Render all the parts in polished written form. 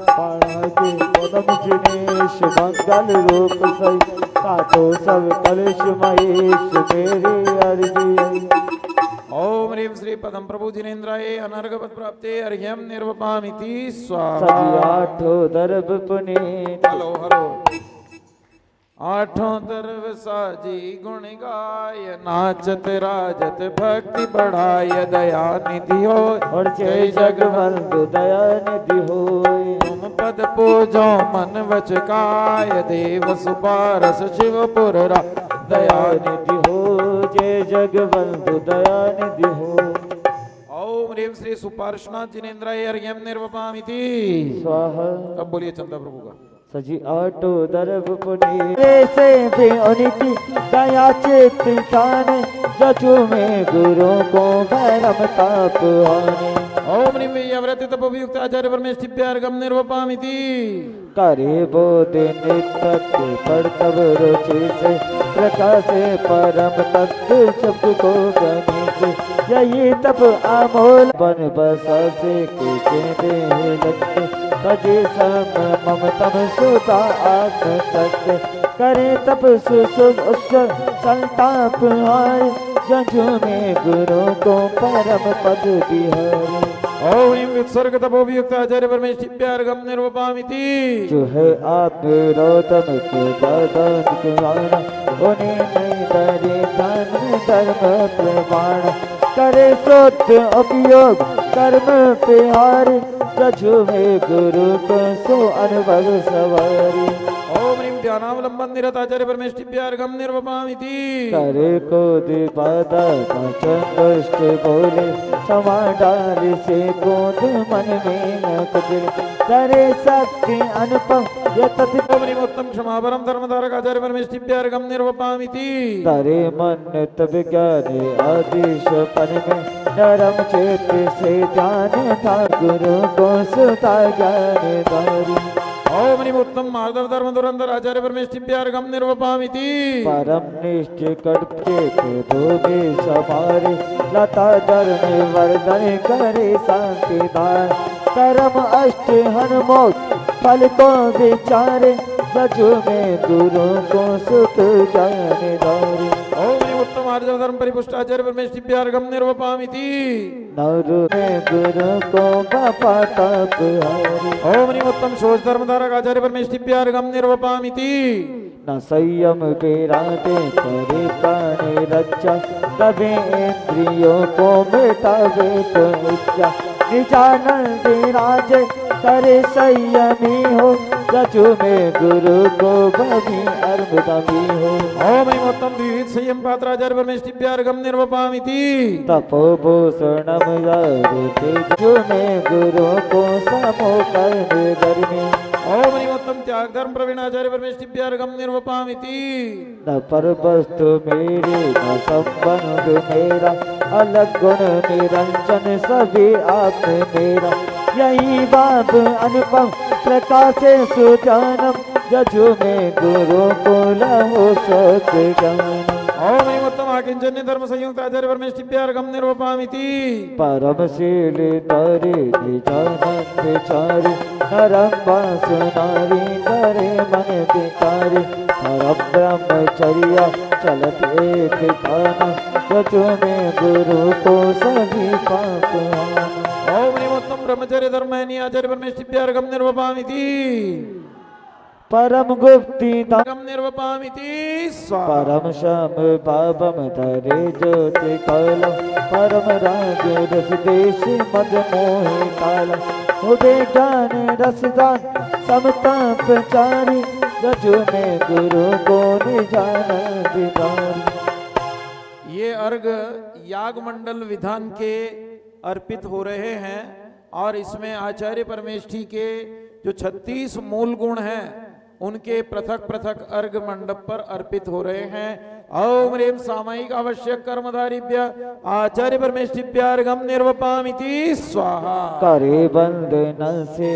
पाणाके पदम जिनेश मंगल रूप सही सातो सब कलेश महेश मेरी अर्जी। ओम ह्रीं श्री पदम प्रभु जिनेन्द्राय अनर्घवत प्राप्ते अर्घ्यम निर्वपामिति स्वाहा। सजी आठो दर्भ पुनीत हलो हलो आठों तरफ साजी गुण गाय नाचत राजत भक्ति बढ़ाय दया निधि हो और जय जगवंदु दया निधि होय। तुम पद पूजो मन वच काय देव सुपारस शिवपुर रा दया निधि हो जय जगवंदु दया निधि हो। ओम ह्रीं श्री सुपार्श्वनाथ जिनेन्द्राय अर्घ्यम निर्वपामिति स्वाहा। अब बोलिए चंदा प्रभु का। सजी आटो दर्भ पुनी से भी अनिति दया चित शान जचु में गुरु को भैरम ताप हानि। ओम ह्रीं व्रत तपोयुक्त आचार्य परमेष्ठिभ्यार्घ्यम निर्वपामिति करे बोध नित्य परतव रुचि से प्रकाशे परम तत्व शब्द को गनि से यही तप आमोल बन बसा से के लगते भजे सम मम तम सुता आत्म सत्य करे तप सुशुभ उच्च संताप हार जजु में गुरु को परम पद बिहारी। ओम ह्रीं वित्सर्ग तपोयुक्त आचार्य परमेष्ठिभ्यार्घ्यम निर्वपामिति जो है आप रोतम के दादन के वाण उन्हें नहीं दरे धन धर्म प्रमाण करे सोत उपयोग कर्म पिहार जजु में गुरु को सो अनुभव सवारी। ओम ह्रीं ध्यानावलंबन निरत आचार्य परमेष्ठिभ्यार्घ्यम निर्वपामिति करे को दिपादा पाचन दुष्ट बोले क्षमा डाल से कोद मन में न कुचल करे शक्ति अनुपम यतति। ओम ह्रीं उत्तम क्षमा परम धर्मधारक आचार्य परमेष्ठिभ्यार्घ्यम निर्वपामिति करे मन तब ज्ञान आदेश पन में नरम चेत से ध्यान था गुरु को सुता ज्ञान दारी। ओम ह्रीं उत्तम माधव धर्म धुरंधर आचार्य परमेष्ठिभ्यार्घ्यम निर्वपामिति परम निष्ठ कटचेत भूमि समारे लता धरण वर्धन करे शांति दान कर्म अष्ट हनुमोत फल को विचारे जजु में गुरु को सुत ज्ञान दारी। ओम ह्रीं उत्तम आर्य धर्म परिपुष्ट आचार्य परमेष्ठिभ्यार्घ्यम निर्वपामिति नवरु में गुरु को बापा तप हारी। ओम ह्रीं उत्तम शोच धर्मधारक आचार्य परमेष्ठिभ्यार्घ्यम निर्वपामिति न संयम बेराते करे प्राण रक्षा तबे इंद्रियों को मिटावे तो इच्छा निजानंद राज करे संयमी हो जजु में गुरु को भवी अर्बदमी हो। ओम ह्रीं उत्तम द्विविध संयम पात्र आचार्य परमेष्ठिभ्यार्घ्यम निर्वपामिति तपोभूषणम जाते जजु में गुरु को समो करने गर्मी। ओम ह्रीं उत्तम त्याग धर्म प्रवीण आचार्य परमेष्ठिभ्यार्घ्यम निर्वपामिति न पर वस्तु मेरे न संबंध मेरा अलग गुण निरंजन सभी आप मेरा यही बाब अनुपम प्रकाशे सुजानम जजु में गुरु को लहो सत ज्ञान। ओम ह्रीं उत्तम आकिंचन्य धर्म संयुक्त आचार्य परमेष्ठिभ्यार्घ्यम निर्वपामिति परमशील तारे निजानंद चारि नरम बासु नारी करे मन बिकारी परम ब्रह्मचर्या चलत एक ताना जजु में गुरु को सभी पाप हाना। ओम ह्रीं उत्तम ब्रह्मचर्य धर्म आचार्य परमेष्ठिभ्यार्घ्यम निर्वपामिति परम गुप्ति अर्घ्यम निर्वपामिति स्वाहा। परम शम पापम धरे ज्योति काला परम राग रस देश मद मोहि काला उदे ज्ञान रसदान समताप चारी जजु में गुरु को निजान दिदारी। ये अर्घ याग मंडल विधान के अर्पित हो रहे हैं और इसमें आचार्य परमेष्ठी के जो 36 मूल गुण हैं उनके पृथक पृथक अर्घ मंडप पर अर्पित हो रहे हैं। ओम ह्रीं सामयिक आवश्यक कर्मधारिभ्य आचार्य परमेष्ठिभ्यार्घ्यम निर्वपामिति स्वाहा। करे वंदन से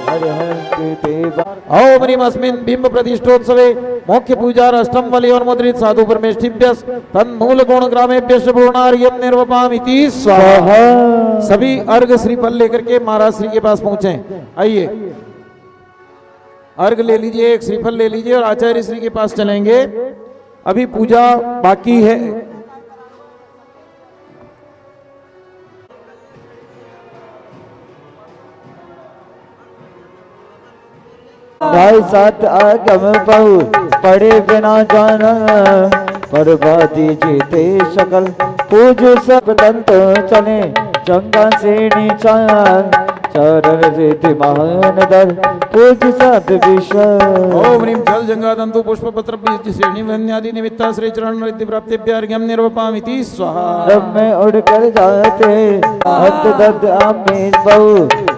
अर्हंत देवा। ओम ह्रीं अस्मिन् बिंब प्रतिष्ठोत्सवे मुख्य पूजा अष्टम वलि और मुद्रित साधु परमेष्ठिभ्यः तन्मूल गुण ग्रामेभ्यः पूर्णार्घ्यम निर्वपामिति स्वाहा। सभी अर्घ श्रीफल लेकर के महाराज श्री के पास पहुंचे। आइए अर्घ ले लीजिए, एक श्रीफल ले लीजिए और आचार्य श्री के पास चलेंगे। अभी पूजा बाकी है। ढाई सात आगम बहु पढ़े बिना जाना, बर्बादी जीते शकल पूज सब दंत चले, चंगा से नीचान चरण रिद्धि महान दर पूज सद विश्व। ओम ह्रीं जल जंगा तंतु पुष्प पत्र बीज श्रेणी वन्यादि निमित्ता श्री चरण रिद्धि प्राप्तिभ्यर्घ्यं निर्वपामिति स्वाहा। रब में उड़ कर जाते हत दद आमें बहु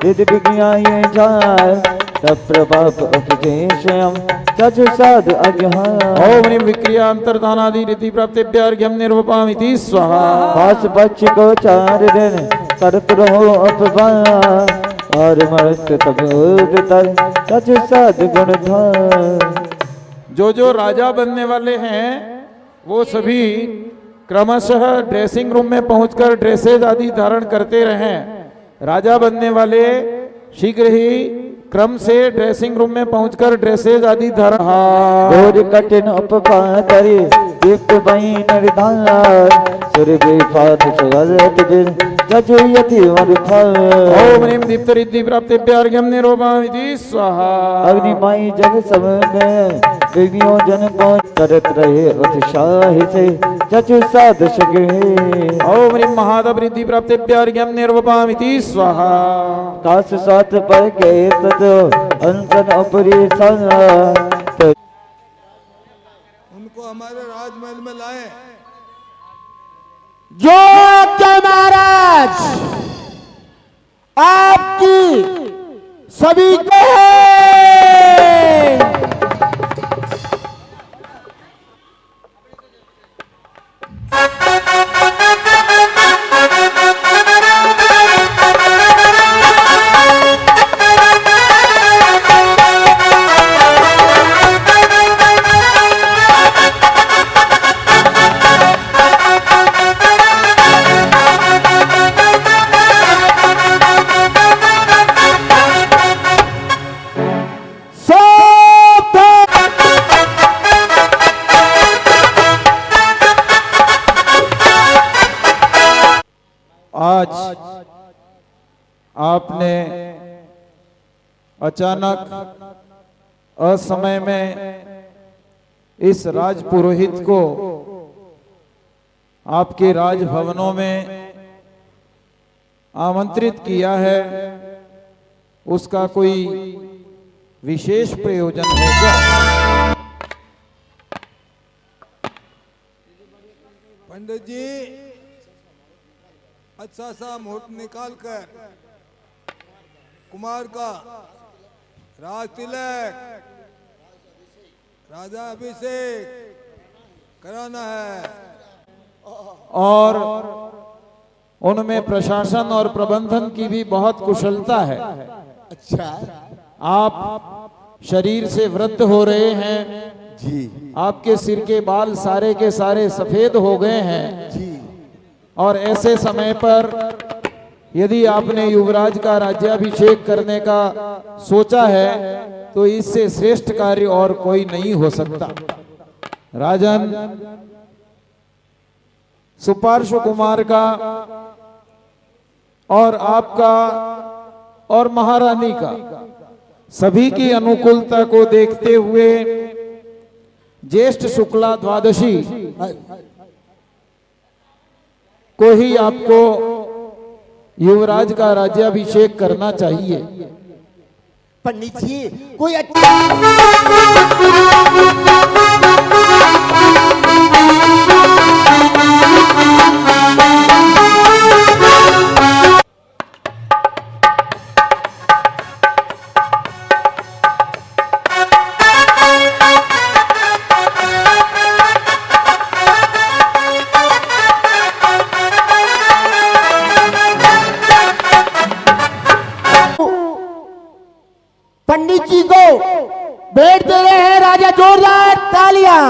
रिद्धि विज्ञाये जाए, तब प्रभाव उपदेशयम् चचु साधु अज्ञान। ओम ह्रीं विक्रिया अंतर्धानादि रिद्धि प्राप्तिभ्यर्घ्यं निर्वपामिति स्वाहा। पास पक्ष को 4 दिन करत रहो अपमान, और मरत तब उतर चचु साधु गुण धाम। जो राजा बनने वाले हैं वो सभी क्रमशः ड्रेसिंग रूम में पहुंचकर ड्रेसेज आदि धारण करते रहें। राजा बनने वाले शीघ्र ही क्रम से ड्रेसिंग रूम में पहुंचकर ड्रेसेज आदि धारण। घोर कठिन उपपातरि दीप्त बही निर्धार, सुर विपात सुगत बिन जजु यति वरफल। ओम ह्रीं दीप्त रिद्धि प्राप्तिभ्यर्घ्यं निर्वपामिति स्वाहा। अग्निमयी जग सब में विघ्नों जन को करत रहे उत्साह से चचु साध सके। ओम ह्रीं महादेव रिद्धि प्राप्तिभ्यर्घ्यं निर्वपामिति स्वाहा। काश सात पर के ततो अंसन उपरी संग, उनको हमारे राजमहल में लाए। जो महाराज आपकी सभी को आज आपने अचानक असमय में इस राजपुरोहित को आपके राजभवनों में आमंत्रित किया है, उसका कोई विशेष प्रयोजन है क्या? पंडित जी अच्छा सा मुहूर्त निकाल कर कुमार का राज तिलक राजा अभिषेक कराना है। और उनमें प्रशासन और प्रबंधन की भी बहुत कुशलता है। अच्छा आप शरीर से वृद्ध हो रहे हैं जी, आपके सिर के बाल सारे के सारे सफेद हो गए हैं जी और ऐसे समय पर यदि आपने युवराज का राज्याभिषेक करने का सोचा है तो इससे श्रेष्ठ कार्य और कोई नहीं हो सकता। राजन, सुपार्श्व कुमार का और आपका और महारानी का सभी की अनुकूलता को देखते हुए ज्येष्ठ शुक्ला द्वादशी को ही आपको युवराज का राज्याभिषेक करना चाहिए। पंडित जी कोई पंडित जी को भेंट दे रहे हैं राजा, जोरदार तालियां।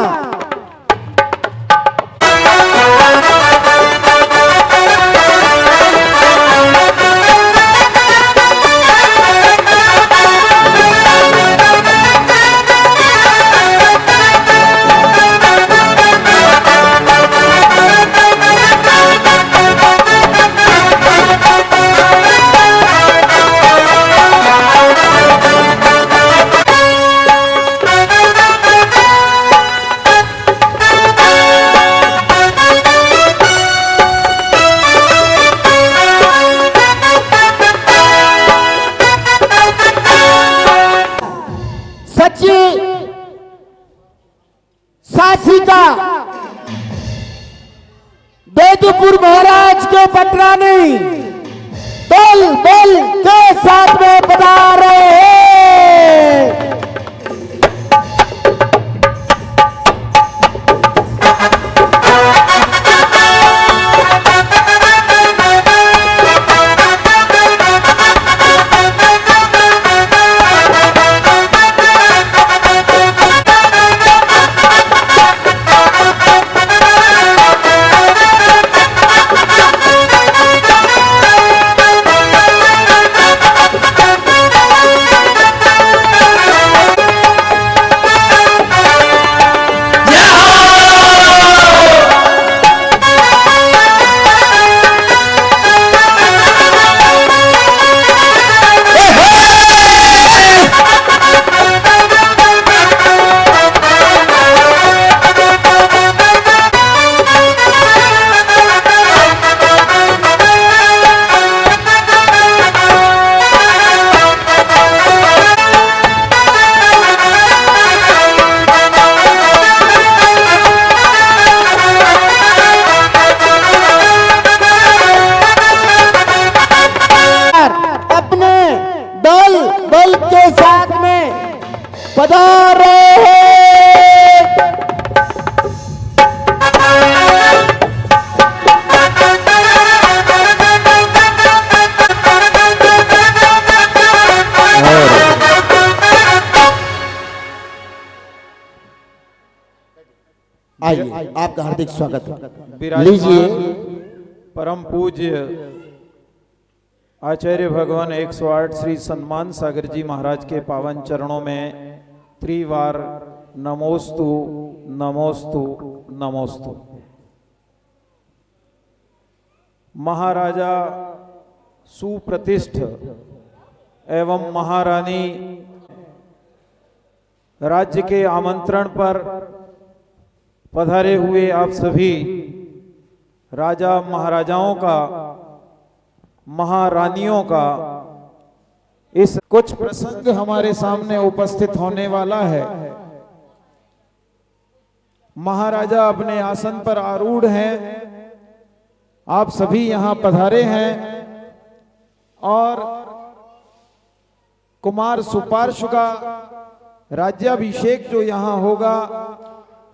जदुपुर महाराज के पटरानी दल बल के साथ में बता रहे हैं। आइए आपका हार्दिक स्वागत है। लीजिए परम पूज्य आचार्य भगवान 108 श्री सन्मान सागर जी महाराज के पावन चरणों में त्रिवार नमोस्तु नमोस्तु नमोस्तु। महाराजा सुप्रतिष्ठ एवं महारानी राज्य के आमंत्रण पर पधारे हुए आप सभी राजा महाराजाओं का, महारानियों का इस कुछ प्रसंग हमारे सामने उपस्थित होने वाला है। महाराजा अपने आसन पर आरूढ़ हैं, आप सभी यहां पधारे हैं और कुमार सुपार्श्व का राज्याभिषेक जो यहां होगा,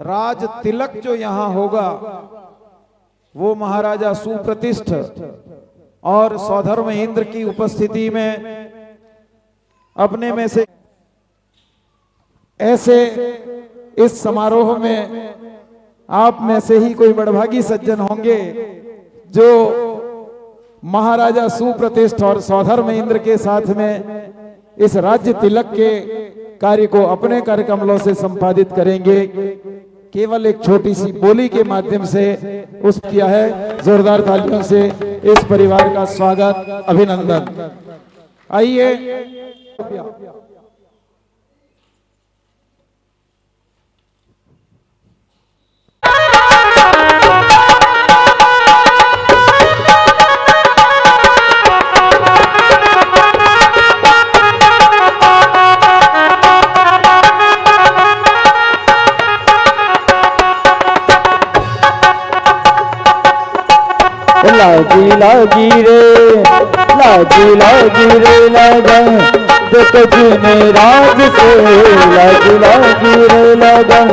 राज तिलक जो यहां होगा, वो महाराजा सुप्रतिष्ठ और सौधर्म इंद्र की उपस्थिति में अपने में से ऐसे इस समारोह में आप में से ही कोई बड़भागी सज्जन होंगे जो महाराजा सुप्रतिष्ठ और सौधर्म इंद्र के साथ में इस राज्य तिलक के कार्य को अपने कर कमलों से संपादित करेंगे। केवल एक छोटी सी बोली के माध्यम से उस किया है। जोरदार तालियों से इस परिवार का स्वागत, अभिनंदन। आइए लागी रे लगन देख जी ने राज से, लागी रे लगन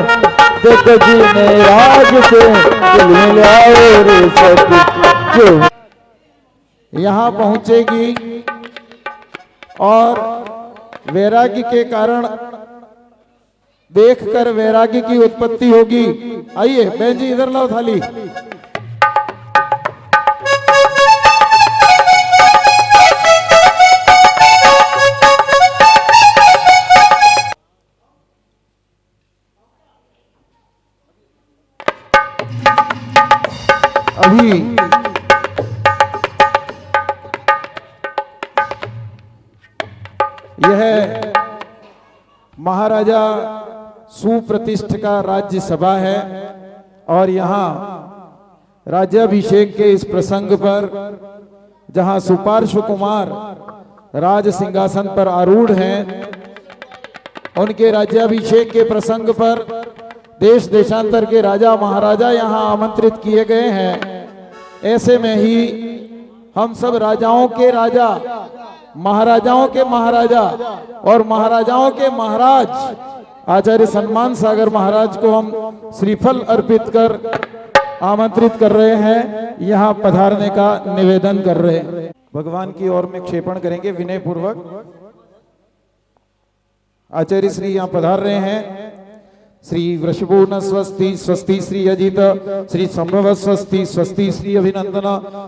देख जी ने राज से, दिल मिलाओ रे सब जो यहाँ पहुंचेगी और वैराग्य के कारण देखकर वैराग्य की उत्पत्ति होगी। आइए बहन जी इधर लाओ थाली। अभी यह महाराजा सुप्रतिष्ठ का राज्यसभा है और यहाँ राज्याभिषेक के इस प्रसंग पर जहाँ सुपार्श्व कुमार राज सिंहासन पर आरूढ़ हैं, उनके राज्याभिषेक के प्रसंग पर देश देशांतर के राजा महाराजा यहाँ आमंत्रित किए गए हैं ऐसे में ही हम सब राजाओं के राजा, महाराजाओं के महाराजा और महाराजाओं के महाराज आचार्य सम्मान सागर महाराज को हम श्रीफल अर्पित कर आमंत्रित कर रहे हैं, यहाँ पधारने का निवेदन कर रहे हैं। भगवान की ओर में क्षेपण करेंगे विनय पूर्वक। आचार्य श्री यहाँ पधार रहे हैं। श्री वृषभूर्ण स्वस्ति स्वस्ति श्री अजित श्री संभव स्वस्ति स्वस्ति श्री अभिनंदन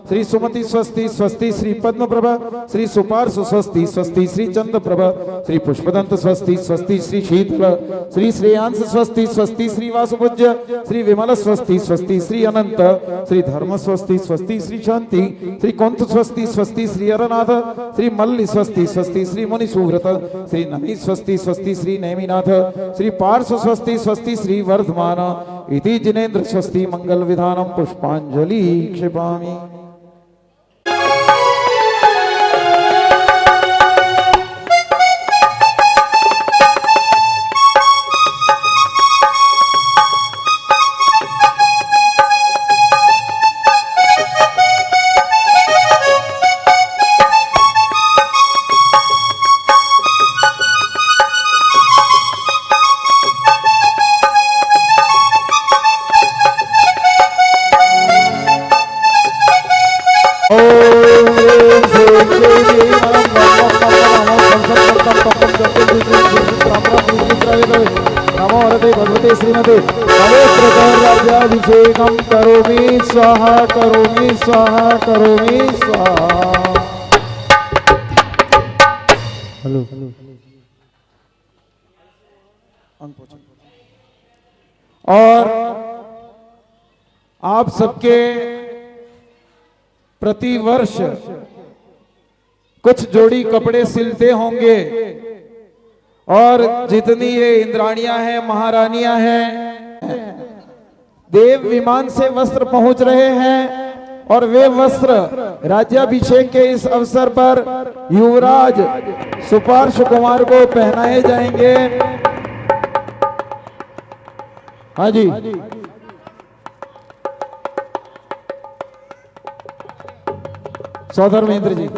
श्री सुमति स्वस्ति स्वस्ति श्री पद्म प्रभ श्री सुपार्श स्वस्ति स्वस्ति श्री चंद्र प्रभ श्री पुष्पदंत स्वस्ति स्वस्ति श्री शीतल श्री श्रेयांश स्वस्ति स्वस्ति श्री वासुपूज्य श्री विमल स्वस्ति स्वस्ति श्री अनंत श्री धर्म स्वस्ति स्वस्ति श्री शांति श्री कौंत स्वस्ति स्वस्ति श्री अरनाथ श्री मल्ली स्वस्ति स्वस्ति श्री मुनि सुव्रत श्री नमी स्वस्ति स्वस्ति श्री नेमिनाथ श्री पार्श्व स्वस्ति स्वस्ति श्री वर्धमान इति जिनेन्द्र स्वस्ति मंगल विधानम पुष्पांजलि क्षिपामि। नमो हरते भगवते श्रीमते पवित्र राज्याभिषेकम करोमि स्वाहा करोमि स्वाहा करोमि स्वाहा। हेलो और आप सबके प्रति वर्ष कुछ जोड़ी कपड़े सिलते होंगे और जितनी ये इंद्राणियां हैं, महारानियां हैं, देव विमान से वस्त्र पहुंच रहे हैं और वे वस्त्र राज्याभिषेक के इस अवसर पर युवराज सुपार्श कुमार को पहनाए जाएंगे। हाँ जी, सौधर्मेंद्र जी।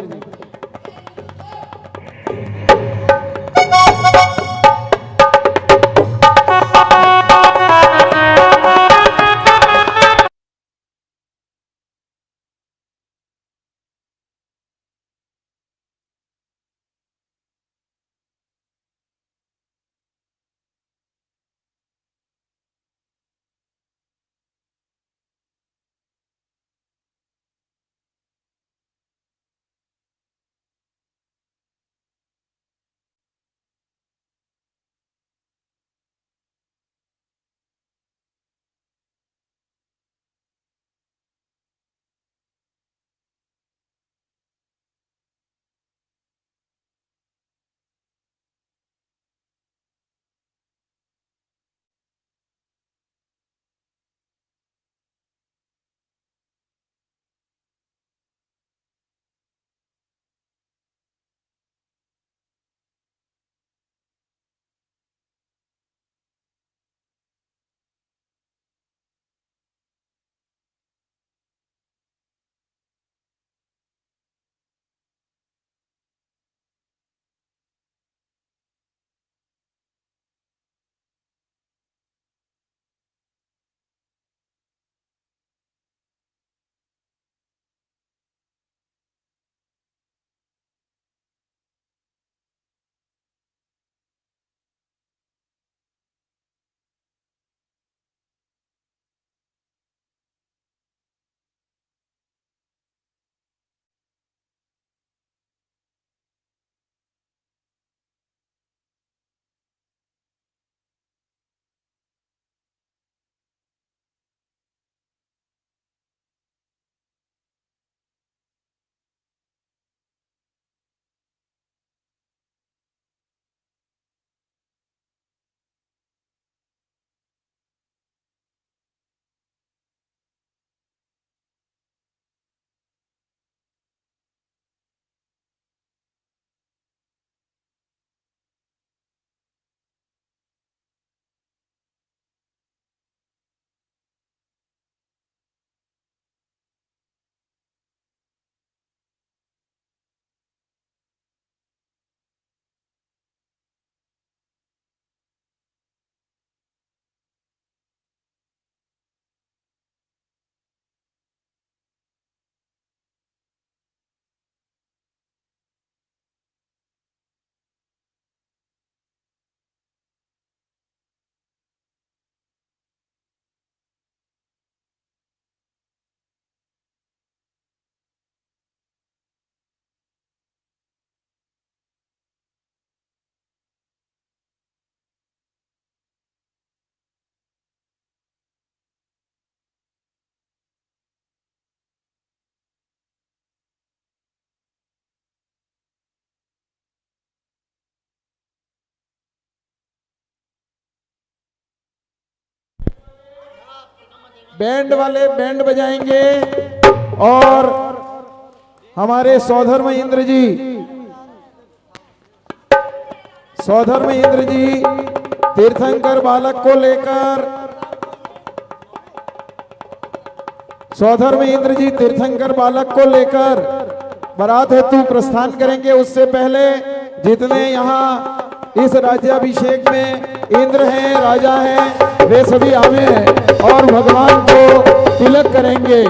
बैंड वाले बैंड बजाएंगे और हमारे सौधर्म इंद्र जी तीर्थंकर बालक को लेकर सौधर्म इंद्र जी तीर्थंकर बालक को लेकर बारात हेतु प्रस्थान करेंगे। उससे पहले जितने यहाँ इस राज्याभिषेक में इंद्र हैं, राजा हैं, वे सभी आवे हैं और भगवान को तिलक करेंगे।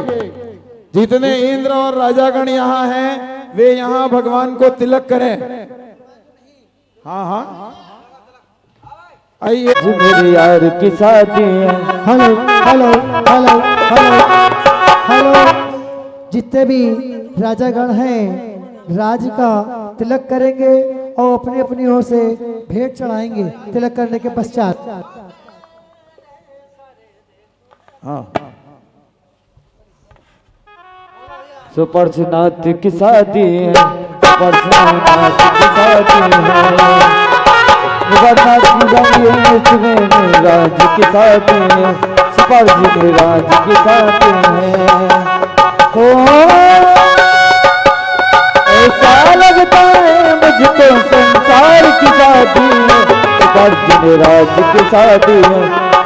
जितने इंद्र और राजागण यहाँ हैं वे यहाँ भगवान को तिलक करें। हाँ हाँ आइए। मेरे यार की शादी है। Hello hello hello hello hello. जितने भी राजागण हैं राज का तिलक करेंगे और अपनी अपनी ओर से भेंट चढ़ाएंगे। तिलक करने के पश्चात सुपर्शनाथ की शादी है, सुपर्शनाथ की शादी है, राज की शादी है, सुपर्श राज की शादी है। ओ ऐसा लगता है मुझको संसार की शादी है, सुपर्श राज की शादी है,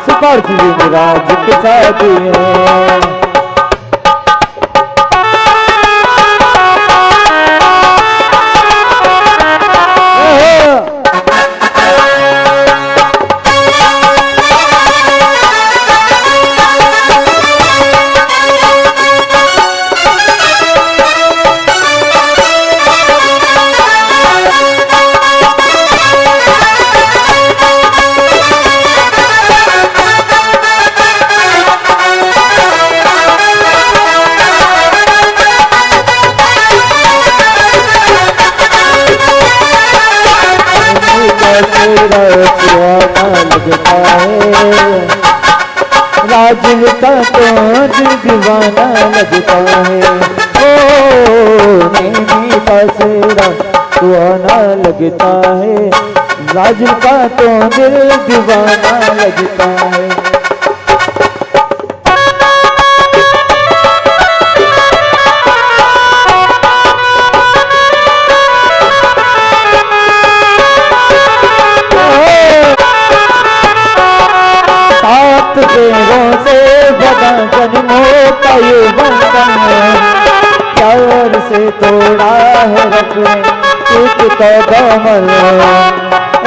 सुपर्श राज की शादी है। राज का तो दीवाना लगता है, ओ मेरी बसेरा सुहाना लगता है, राज का तो दिल दीवाना लगता है। तेरों से बड़ा जन्मों का ये बंधन है, प्यार से तोड़ा है रब ने एक कदम।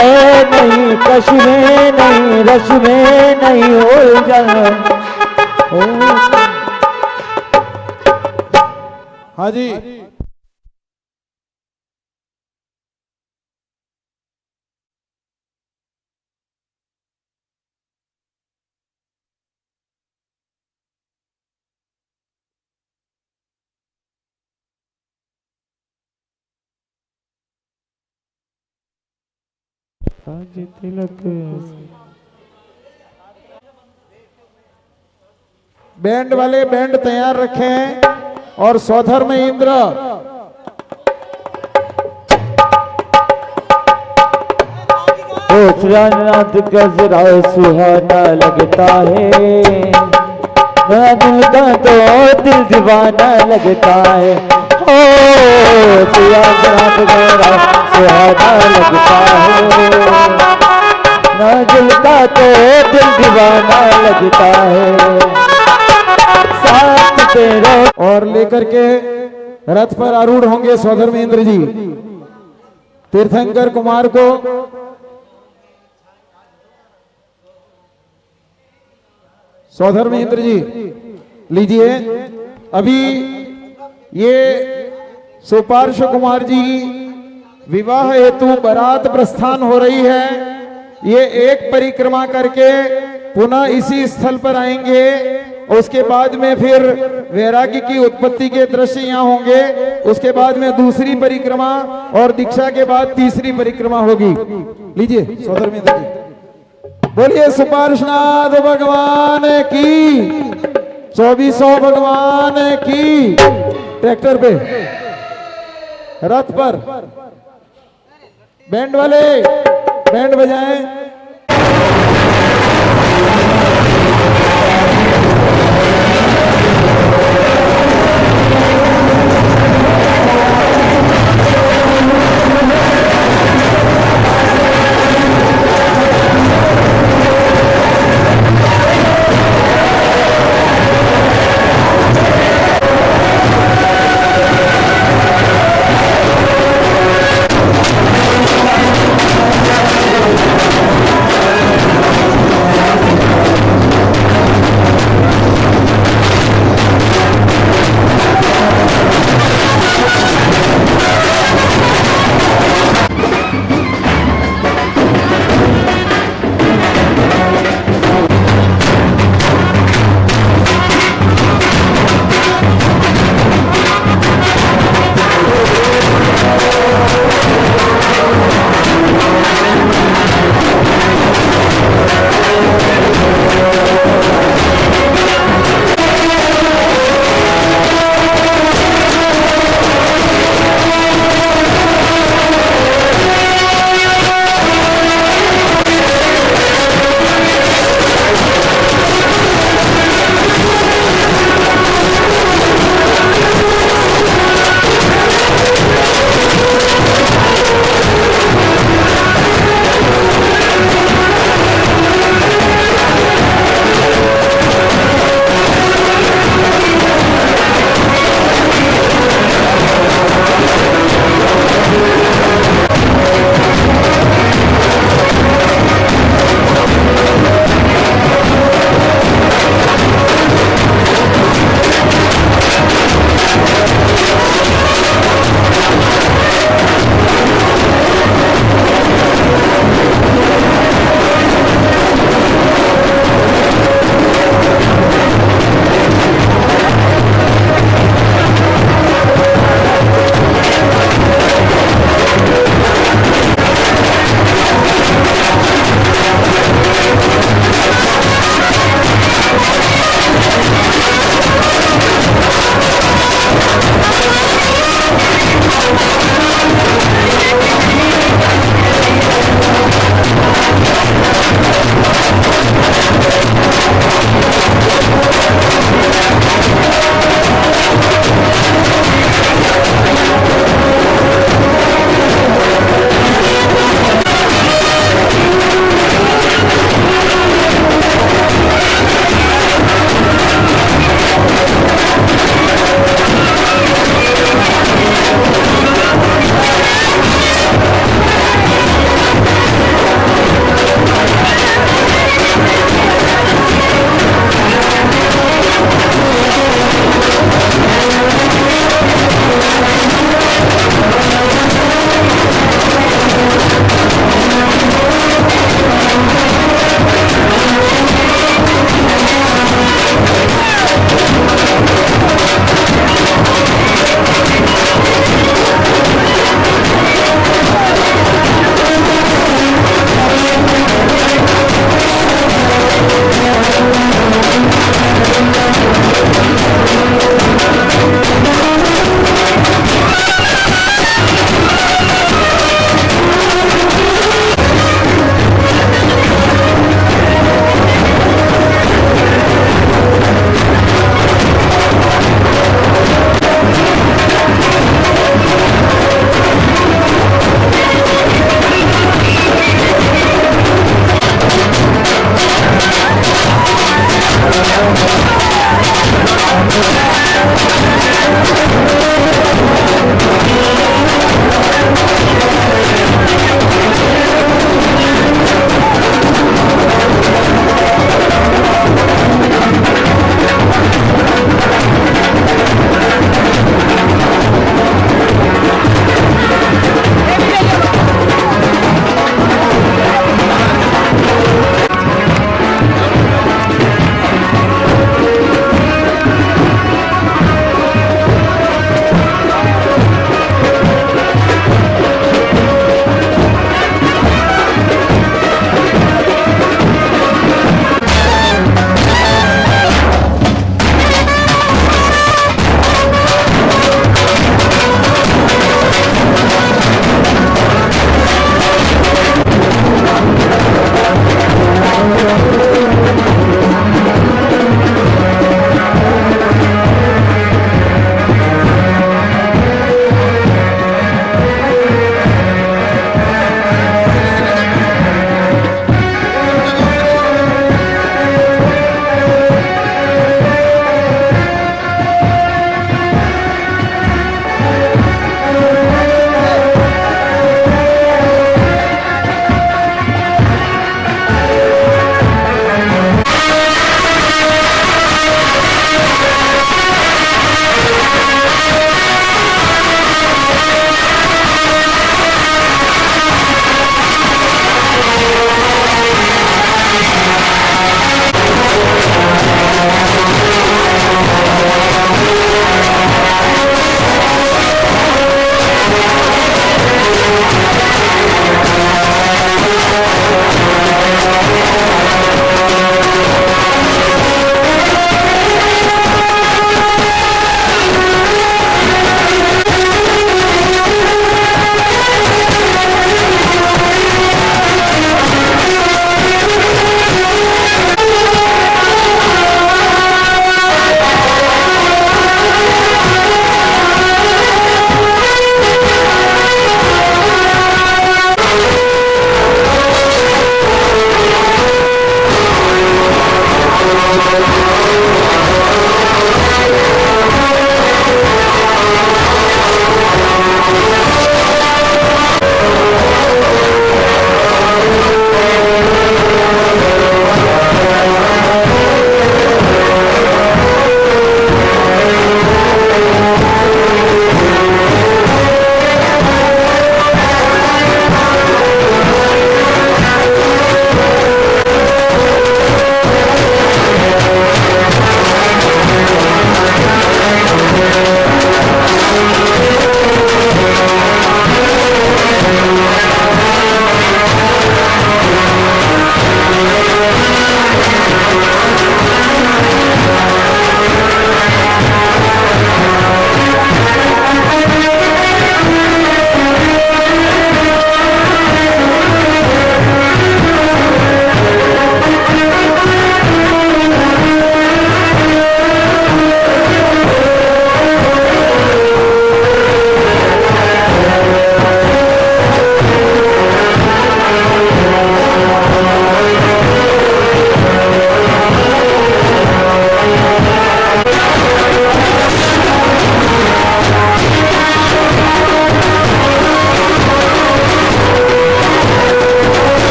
ए नहीं कश में नहीं रश में नहीं उलझन। हाँ जी तिलक बैंड वाले बैंड तैयार रखें और सौधर्म इंद्र नाथ गजरा सुहाना लगता है, दिल का तो दिल दीवाना लगता है, ओ नाथ गजरा सुहाना लगता है, दिल का तो दिल दीवाना लगता है। साथ तेरा और लेकर के रथ पर आरूढ़ होंगे सौधर्म इंद्र जी तीर्थंकर कुमार को सौधर्म इंद्र जी लीजिए। अभी ये सुपार्श कुमार जी विवाह हेतु बारात प्रस्थान हो रही है। ये एक परिक्रमा करके पुनः इसी स्थल पर आएंगे। उसके बाद में फिर वैरागी की उत्पत्ति के दृश्य यहाँ होंगे। उसके बाद में दूसरी परिक्रमा और दीक्षा के बाद तीसरी परिक्रमा होगी। लीजिए सौधर्म इंद्र जी बोलिए सुपार्शनाथ भगवान की, 2400 भगवान की। ट्रैक्टर पे रथ पर बैंड वाले बैंड बजाएं।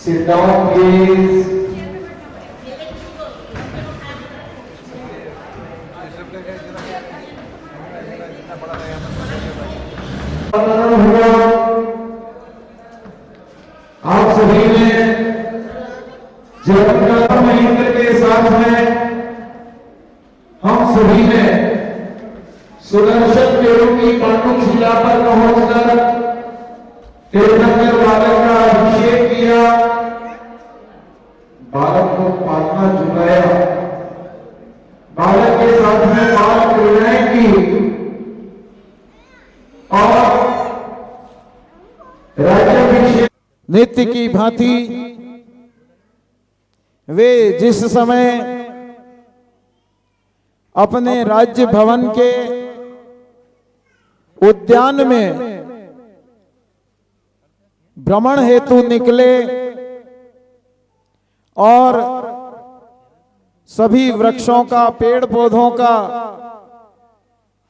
Sit down, please. आप सभी ने जगन्नाथ महेंद्र के साथ में हम सभी ने सुदर्शन पेड़ों की पांडुशिला पर पहुंचकर तीर्थंकर बालक का अभिषेक किया, बालक को पालना झुलाया, बालक के साथ में बाल क्रीड़ाएं की और राज्याभिषेक नित्य की भांति वे जिस समय अपने राज्य भवन के उद्यान में भ्रमण हेतु निकले और सभी वृक्षों का, पेड़ पौधों का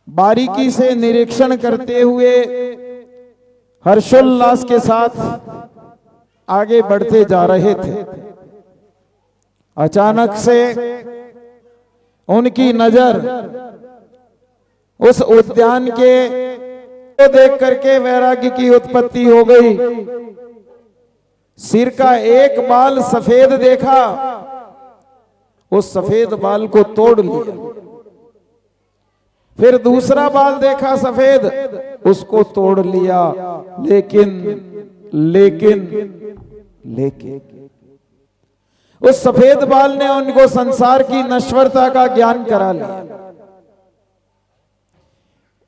बारीकी से निरीक्षण करते हुए हर्षोल्लास के साथ आगे बढ़ते जा रहे थे, अचानक से उनकी नजर उस उद्यान के देख करके वैराग्य की उत्पत्ति हो गई। सिर का एक बाल सफेद देखा, उस सफेद बाल को तोड़ लिया। फिर दूसरा बाल देखा सफेद, उसको तोड़ लिया। लेकिन लेकिन लेकिन उस सफेद बाल ने उनको संसार की नश्वरता का ज्ञान करा लिया।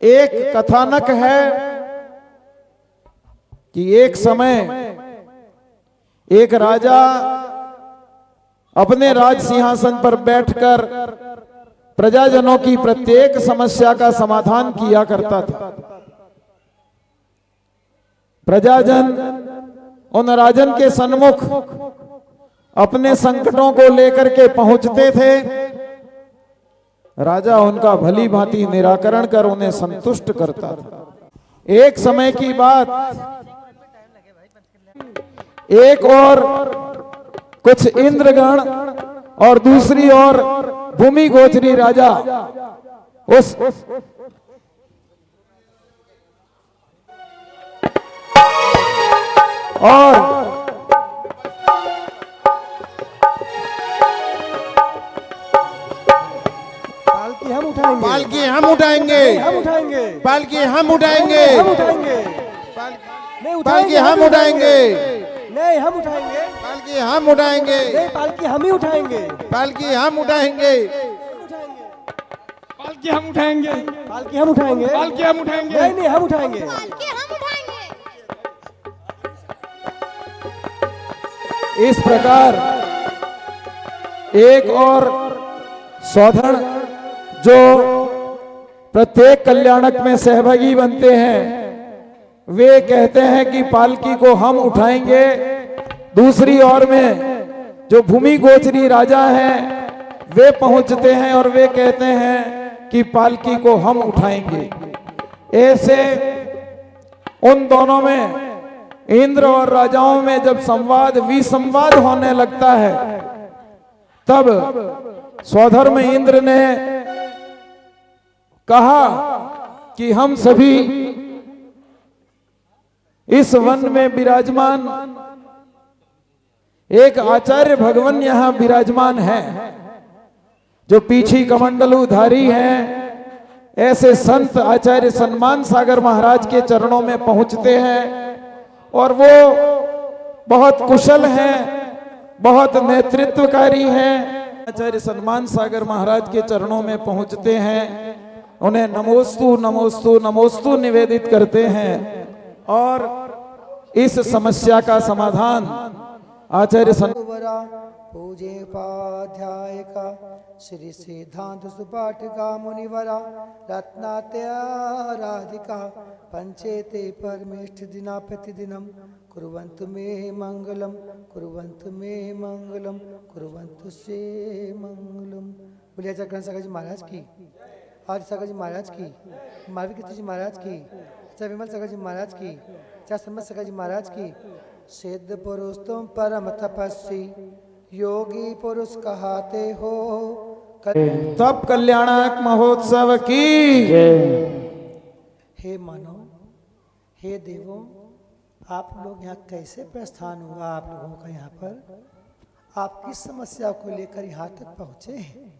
एक कथानक है कि एक समय एक राजा अपने राज सिंहासन पर बैठकर प्रजाजनों की प्रत्येक समस्या का समाधान किया करता था। प्रजाजन उन राजन के सन्मुख अपने संकटों को लेकर के पहुंचते थे। राजा उनका भली भांति निराकरण कर उन्हें संतुष्ट करता था। एक समय की बात, एक और कुछ इंद्रगण और दूसरी ओर भूमि गोचरी राजा उस और पालकी हम उठाएंगे, हम उठाएंगे, पालकी हम उठाएंगे, हम उठाएंगे, पालकी हम उठाएंगे, नहीं हम उठाएंगे, पालकी हम उठाएंगे, नहीं पालकी हम ही उठाएंगे, पालकी हम उठाएंगे, पालकी हम उठाएंगे, पालकी हम उठाएंगे, पालकी हम उठाएंगे, नहीं नहीं हम उठाएंगे, पालकी हम उठाएंगे। इस प्रकार एक और सौधन जो प्रत्येक कल्याणक में सहभागी बनते हैं, वे कहते हैं कि पालकी को हम उठाएंगे। दूसरी ओर में जो भूमि गोचरी राजा हैं वे पहुंचते हैं और वे कहते हैं कि पालकी को हम उठाएंगे। ऐसे उन दोनों में, इंद्र और राजाओं में जब संवाद विसंवाद होने लगता है, तब स्वधर्म इंद्र ने कहा कि हम सभी इस वन में विराजमान एक आचार्य भगवान यहां विराजमान है, जो पीछी कमंडलुधारी हैं। ऐसे संत आचार्य सन्मान सागर महाराज के चरणों में पहुंचते हैं और वो बहुत कुशल हैं, बहुत नेतृत्वकारी हैं। आचार्य सन्मान सागर महाराज के चरणों में पहुंचते हैं, उन्हें नमोस्तु नमोस्तु नमोस्तु निवेदित करते हैं और इस समस्या का समाधान आचार्य पूजे उपाध्याय का श्री सिद्धांत सुपाठिका मुनिवरा रत्नात्याराधिका पंचेते परमेष्ठ दिना प्रतिदिनम कुर्वन्तु मे मंगलम कुर्वन्तु मे मंगलम कुर्वन्तु से मंगलम। बोलिए चक्र सागर जी महाराज की, आदि सागर जी महाराज की, मावी कीर्ति जी महाराज की, चाहे विमल सागर जी महाराज की, चाहे सम्मत सागर जी महाराज की। सिद्ध पुरुष तुम परम तपस्वी योगी पुरुष कहाते हो। तब कल्याणक महोत्सव की। हे मानव, हे देवों, आप लोग यहाँ कैसे प्रस्थान हुआ? आप लोगों का यहाँ पर आप किस समस्या को लेकर यहाँ तक पहुँचे हैं,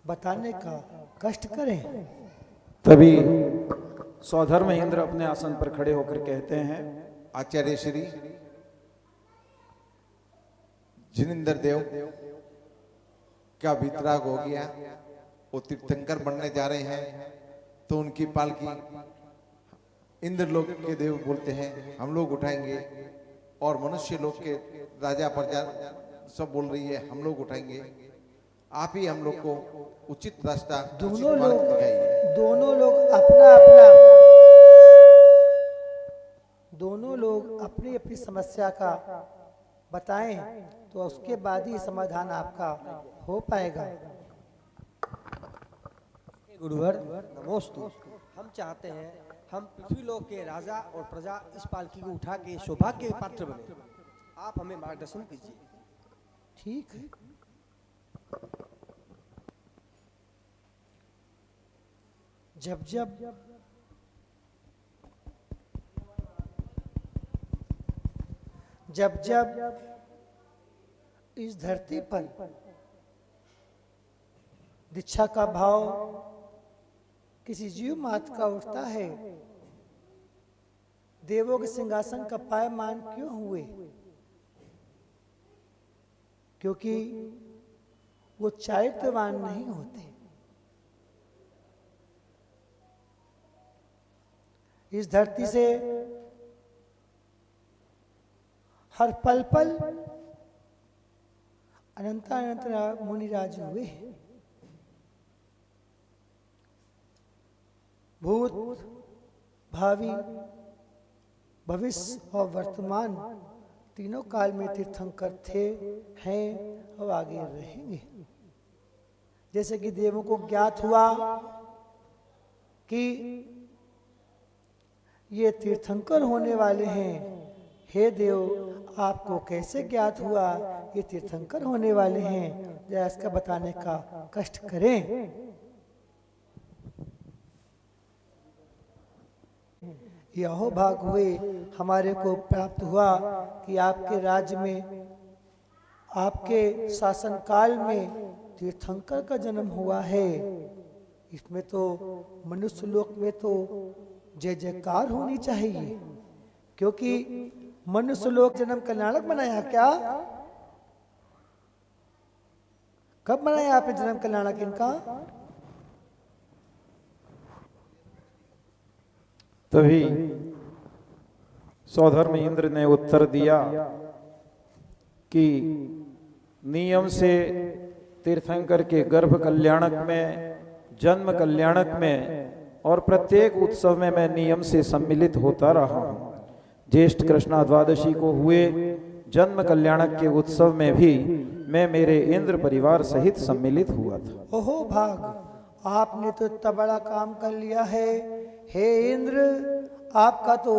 बताने का कष्ट करें। तभी स्वधर्म इंद्र अपने आसन पर खड़े होकर कहते हैं, आचार्य श्री जिनेंद्र देव का वितराग हो गया, वो तीर्थंकर बनने जा रहे हैं, तो उनकी पालकी इंद्र लोक के देव बोलते हैं हम लोग उठाएंगे, और मनुष्य लोक के राजा प्रजा सब बोल रही है हम लोग उठाएंगे। आप ही हम लोग को उचित रास्ता दिखाइए। दोनों लोग अपनी अपनी समस्या का बताएं, तो उसके बाद ही समाधान आपका हो पाएगा। गुरुवर नमोस्तु। हम चाहते हैं हम पृथ्वी लोक के राजा और प्रजा इस पालकी को उठा के सौभाग्य के पात्र बने। आप हमें मार्गदर्शन कीजिए। ठीक है। जब जब इस धरती पर दीक्षा का भाव किसी जीव मात्र का उठता है, देवों के सिंहासन का पायमान क्यों हुए? क्योंकि वो चारित्रवान नहीं होते। इस धरती से हर पल पल अनंत अनंत मुनिराज हुए। भूत, भावी, भविष्य और वर्तमान तीनों काल में तीर्थंकर थे, हैं और आगे रहेंगे। जैसे कि देवों को ज्ञात हुआ कि ये तीर्थंकर होने वाले हैं। हे देव, आपको कैसे ज्ञात हुआ ये तीर्थंकर होने वाले हैं? जरा इसका बताने का कष्ट करें। यहो भाग हुए हमारे को प्राप्त हुआ कि आपके राज्य में, आपके शासन काल में तीर्थंकर का जन्म हुआ है। इसमें तो मनुष्य लोक में तो जय जयकार होनी चाहिए, क्योंकि मनुष्य लोक जन्म कल्याणक मनाया क्या? कब मनाया आपने जन्म कल्याणक इनका? तभी स्वधर्म इंद्र ने उत्तर दिया कि नियम से तीर्थंकर के गर्भ कल्याणक में, जन्म कल्याणक में और प्रत्येक उत्सव में मैं नियम से सम्मिलित होता रहा हूँ। ज्येष्ठ कृष्णा द्वादशी को हुए जन्म कल्याणक के उत्सव में भी मैं मेरे इंद्र परिवार सहित सम्मिलित हुआ था। ओहो भाग, आपने तो इतना बड़ा काम कर लिया है। हे इंद्र, आपका तो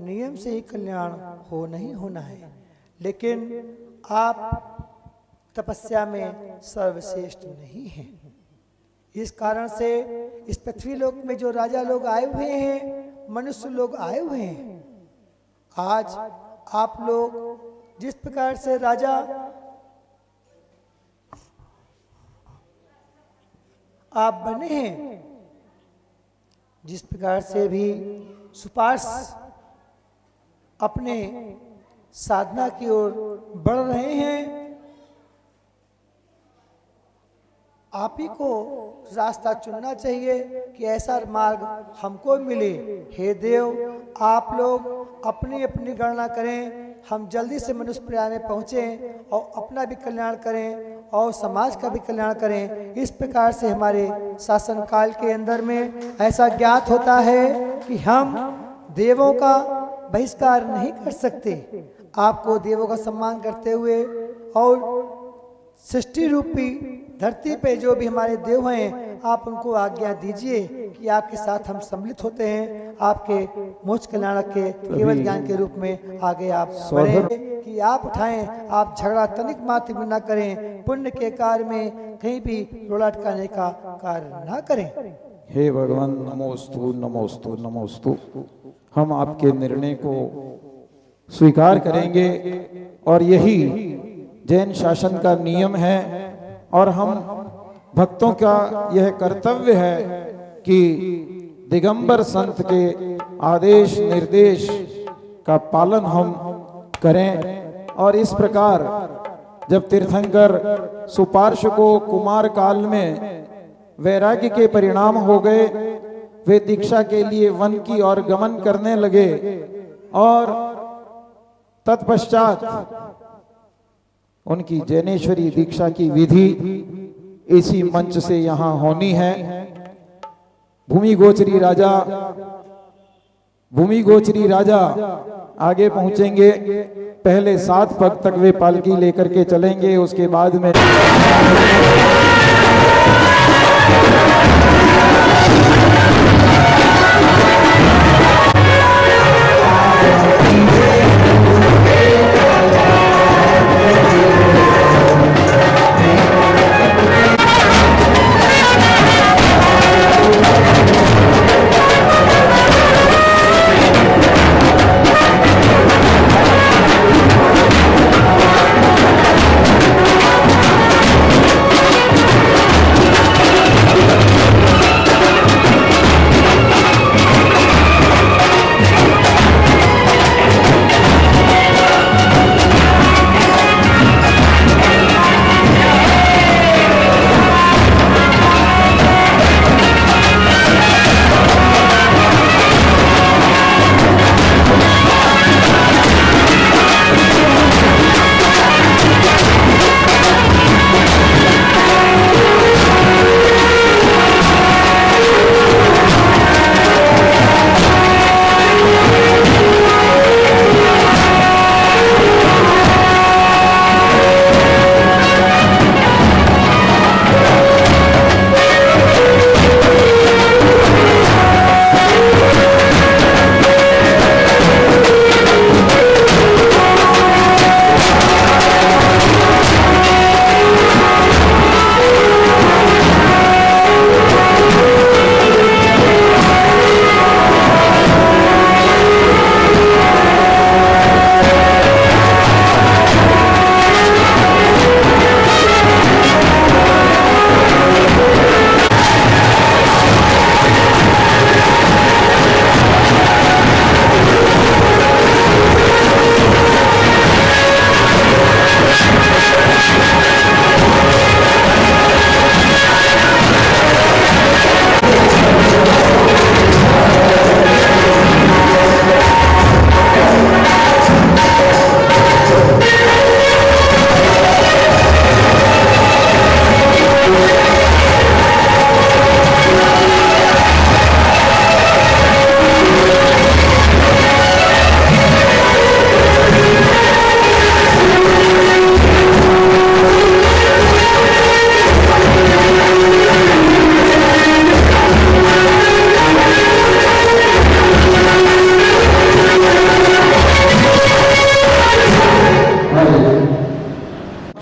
नियम से ही कल्याण हो नहीं होना है, लेकिन आप तपस्या में सर्वश्रेष्ठ नहीं हैं। इस कारण से इस पृथ्वी लोक में जो राजा लोग आए हुए हैं, मनुष्य लोग आए हुए हैं, आज आप लोग जिस प्रकार से राजा आप बने हैं, जिस प्रकार से भी सुपार्श अपने साधना की ओर बढ़ रहे हैं, आप ही को रास्ता चुनना चाहिए कि ऐसा मार्ग हमको मिले। हे देव, आप लोग अपनी अपनी गणना करें, हम जल्दी से मनुष्य प्रयाण में पहुँचें और अपना भी कल्याण करें और समाज का भी कल्याण करें। इस प्रकार से हमारे शासन काल के अंदर में ऐसा ज्ञात होता है कि हम देवों का बहिष्कार नहीं कर सकते। आपको देवों का सम्मान करते हुए और सृष्टि रूपी धरती पे जो भी हमारे देव हैं, आप उनको आज्ञा दीजिए कि आपके साथ हम सम्मिलित होते हैं, आपके मोक्ष कल्याणक के केवल ज्ञान के रूप में आगे आप बढ़ें, कि आप उठाएं, आप झगड़ा तनिक मात्र भी न करें, पुण्य के कार्य में कहीं भी रोड़ा अटकाने का कार्य न करें। हे भगवान, नमोस्तु नमोस्तु नमोस्तु। हम आपके निर्णय को स्वीकार करेंगे और यही जैन शासन का नियम है और हम भक्तों का यह कर्तव्य है कि दिगंबर संत के आदेश निर्देश का पालन हम करें। और इस प्रकार जब तीर्थंकर सुपार्श को कुमार काल में वैराग्य के परिणाम हो गए, वे दीक्षा के लिए वन की ओर गमन करने लगे और तत्पश्चात उनकी जैनेश्वरी दीक्षा की विधि इसी मंच से यहाँ होनी है। भूमि गोचरी राजा आगे पहुंचेंगे। पहले 7 पग तक वे पालकी लेकर के चलेंगे, उसके बाद में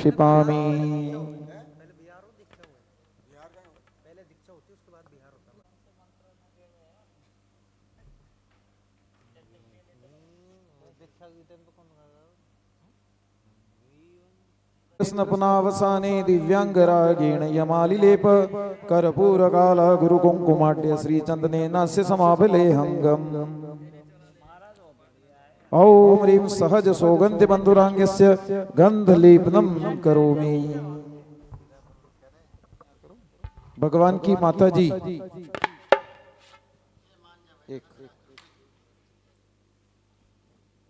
क्षिपामि। स्नपनावसाने दिव्यांगरागेण यमालिलेप कर्पूरकाल गुरुकुंकुमाट्य श्रीचंदनेनास्य समाभिलेहंगम्। ओम ह्रीं सहज सौगंधि बंधुरांगस्य गंधलेपनम करोमि। भगवान की माता जी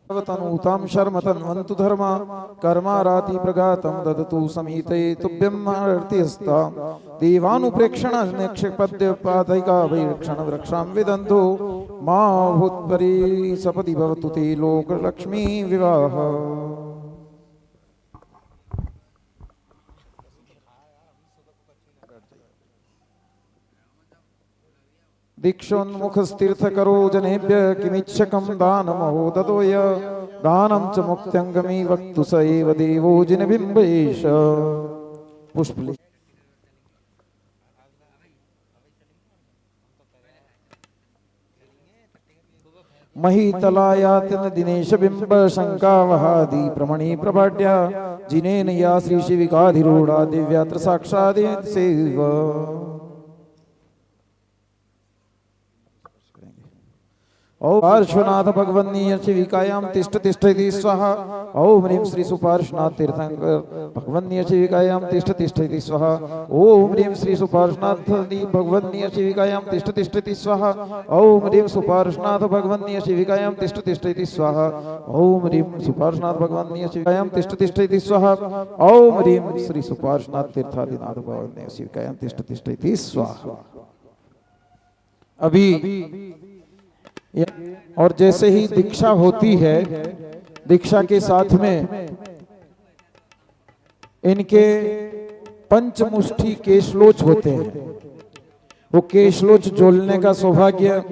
तनूतां शर्मतन्वन्तु धर्मा कर्माराति प्रगातं ददतु समीते तुभ्यं आरतिस्ता देवानुप्रेक्षण निक्षिपद्य पादैका वैक्षण वृक्षां विदन्तु मा भूत्परि सपदि भवतु ते लोकलक्ष्मी विवाह। दीक्षोन्मुखस्तीर्थकरो जनेभ्य किमिच्छकं दानमहो ददोय दानं च मुक्त्यङ्गमी वक्तु स एव देवो जिनबिम्बेश। पुष्पले महीतलायातिन दिनेश बिंब शंकावहादि प्रमणि प्रभाड्या जिनेन या श्री शिविकाधिरूढ़ा दिव्यात्र साक्षादि सेव। ओम पार्श्वनाथ भगवन्नीय शिविकायां तिष्ठ तिष्ठति स्वाहा। ओम ह्रीं श्री सुपार्श्वनाथ तीर्थंकर भगवन्नीय शिविकायां तिष्ठ तिष्ठति स्वाहा। ओम ह्रीं श्री सुपार्श्वनाथ भगवन्नीय शिविकायां तिष्ठ तिष्ठति स्वाहा। ओम ह्रीं सुपार्श्वनाथ भगवन्नीय शिविकायां तिष्ठ तिष्ठति स्वाहा। ओम ह्रीं सुपार्श्वनाथ भगवन्नीय शिविकायां तिष्ठ तिष्ठति स्वाहा। ओम ह्रीं श्री सुपार्श्वनाथ तीर्थादिनाथ भगवन्नीय शिविकायां तिष्ठ तिष्ठति स्वाहा। अभी और जैसे ही दीक्षा होती है, दीक्षा के साथ में इनके पंचमुष्टि केशलोच होते हैं। वो केशलोच जोड़ने का सौभाग्य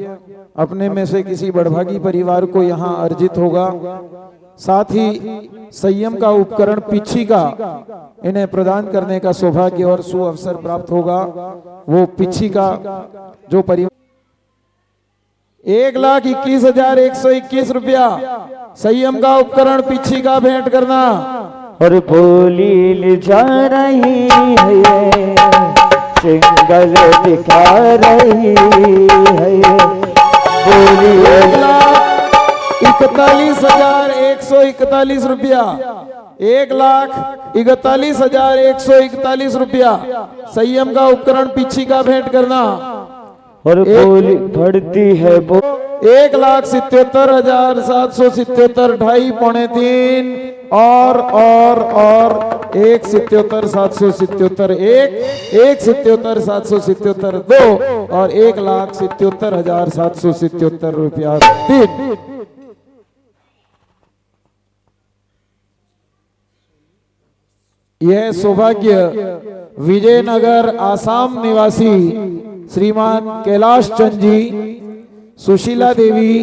अपने में से किसी बड़भागी परिवार को यहाँ अर्जित होगा। साथ ही संयम का उपकरण पिछी का इन्हें प्रदान करने का सौभाग्य और सुअवसर प्राप्त होगा। वो पिछी का जो परिवार 1,21,121 रुपया संयम का उपकरण पिछी का भेंट करना। और बोली ले जा रही है, सिंगल दिखा रही है। बोली 1,41,141 रुपया, 1,41,141 रुपया संयम का उपकरण पिछी का भेंट करना। और बोली बढ़ती है 1,77,777 2.5 पौने 3 और 1,77,777 1,77,777 2 और 1,77,777 रुपया 3। यह सौभाग्य विजयनगर आसाम निवासी श्रीमान कैलाश चंद जी, सुशीला देवी,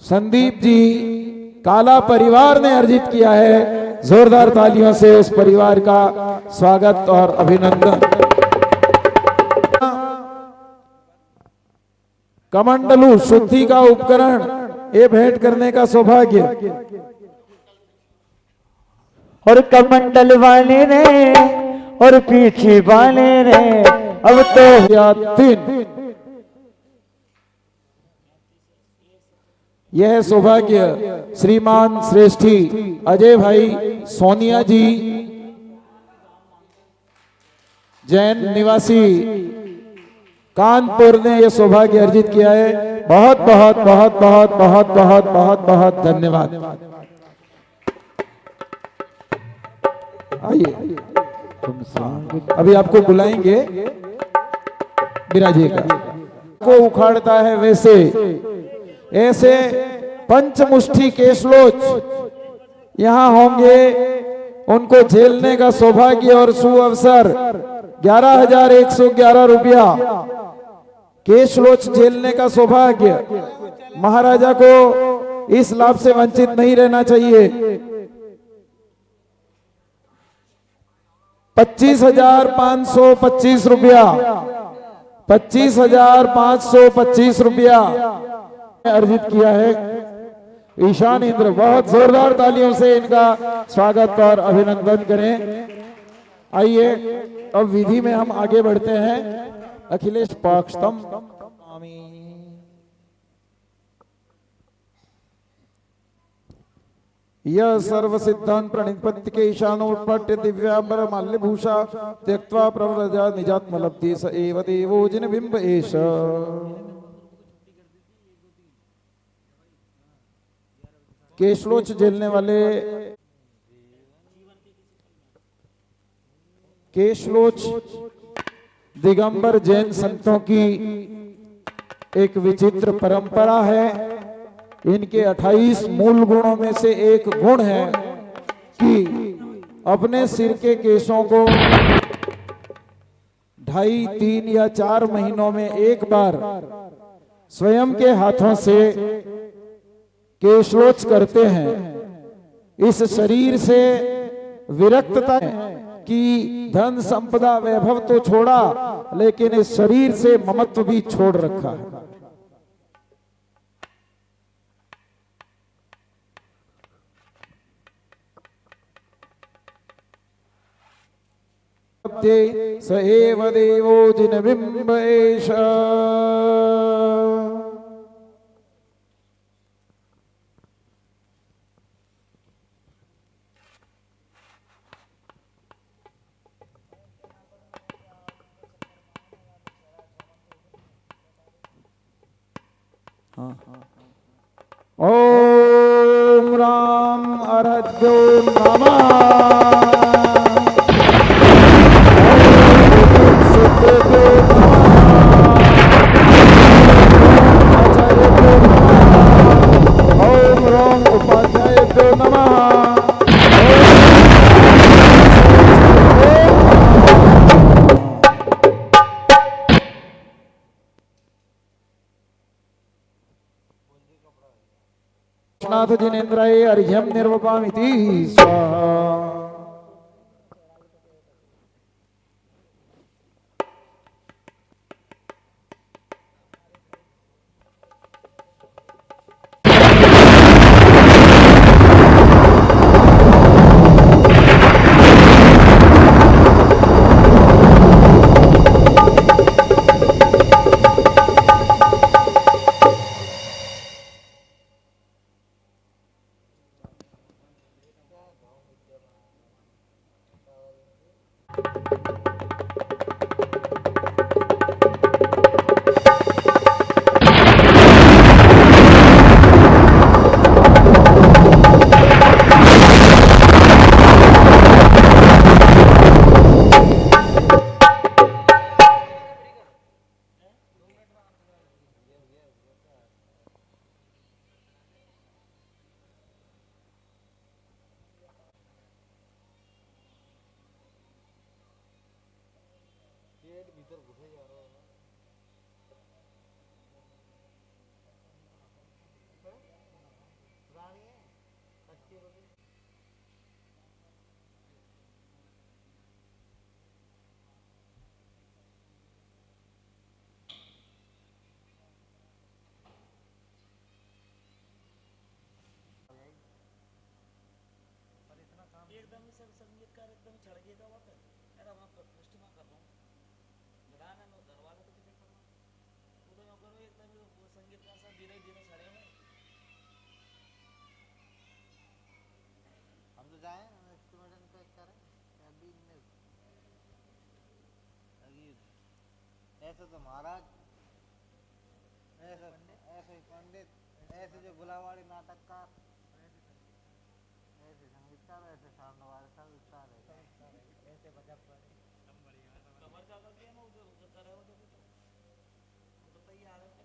संदीप जी, काला परिवार ने अर्जित किया है। जोरदार तालियों से उस परिवार का स्वागत और अभिनंदन। कमंडलू शुद्धि का उपकरण ये भेंट करने का सौभाग्य। और कमंडल वाले ने और पीछे वाले ने अब तो 3। यह सौभाग्य श्रीमान श्रेष्ठी अजय भाई सोनिया जी, जैन निवासी कानपुर ने यह सौभाग्य अर्जित किया है। बहुत बहुत बहुत बहुत बहुत बहुत बहुत बहुत धन्यवाद। आइए अभी आपको बुलाएंगे, विराजिएगा। को उखाड़ता है वैसे ऐसे पंचमुष्टि केशलोच यहाँ होंगे, उनको झेलने का सौभाग्य और सुअवसर 11,111 रुपया केशलोच झेलने का सौभाग्य। महाराजा को इस लाभ से वंचित नहीं रहना चाहिए। 25,525 रुपया, 25,525 रुपया अर्जित किया है ईशान इंद्र। बहुत जोरदार तालियों से इनका स्वागत और अभिनंदन करें। आइए अब विधि में हम आगे बढ़ते हैं। अखिलेश पाक्षतम यह सर्व सिद्धांत प्रणिपत्ति के ईशानोत्पट्य दिव्यांबर माल्यभूषा त्यक्त्वा प्रव्रजा निजात्मलब्धि स एव देवो जिन बिंब एष। केशलोच झेलने वाले केशलोच दिगंबर जैन संतों की एक विचित्र परंपरा है। इनके 28 मूल गुणों में से एक गुण है कि अपने सिर के केशों को 2.5, 3 या 4 महीनों में एक बार स्वयं के हाथों से केशलोच करते हैं। इस शरीर से विरक्तता है कि धन संपदा वैभव तो छोड़ा, लेकिन इस शरीर से ममत्व भी छोड़ रखा है। स एव देवो जिन बिंब एष। ओम राम अरहद्यो नमः। ओम राम उपाध्याय नमः। नाथ जिनेन्द्राय अर्घ्यम निर्वपामिति स्वाहा। ऐसे तो महाराज, ऐसे पंडित, ऐसे जो गुलावाड़ी नाटककार, ऐसे संगीतकार, ऐसे सामने वाले सब उत्साह है, ऐसे बजा कमर ज्यादा दिया ना उधर उधर करे हो तो तैयार है।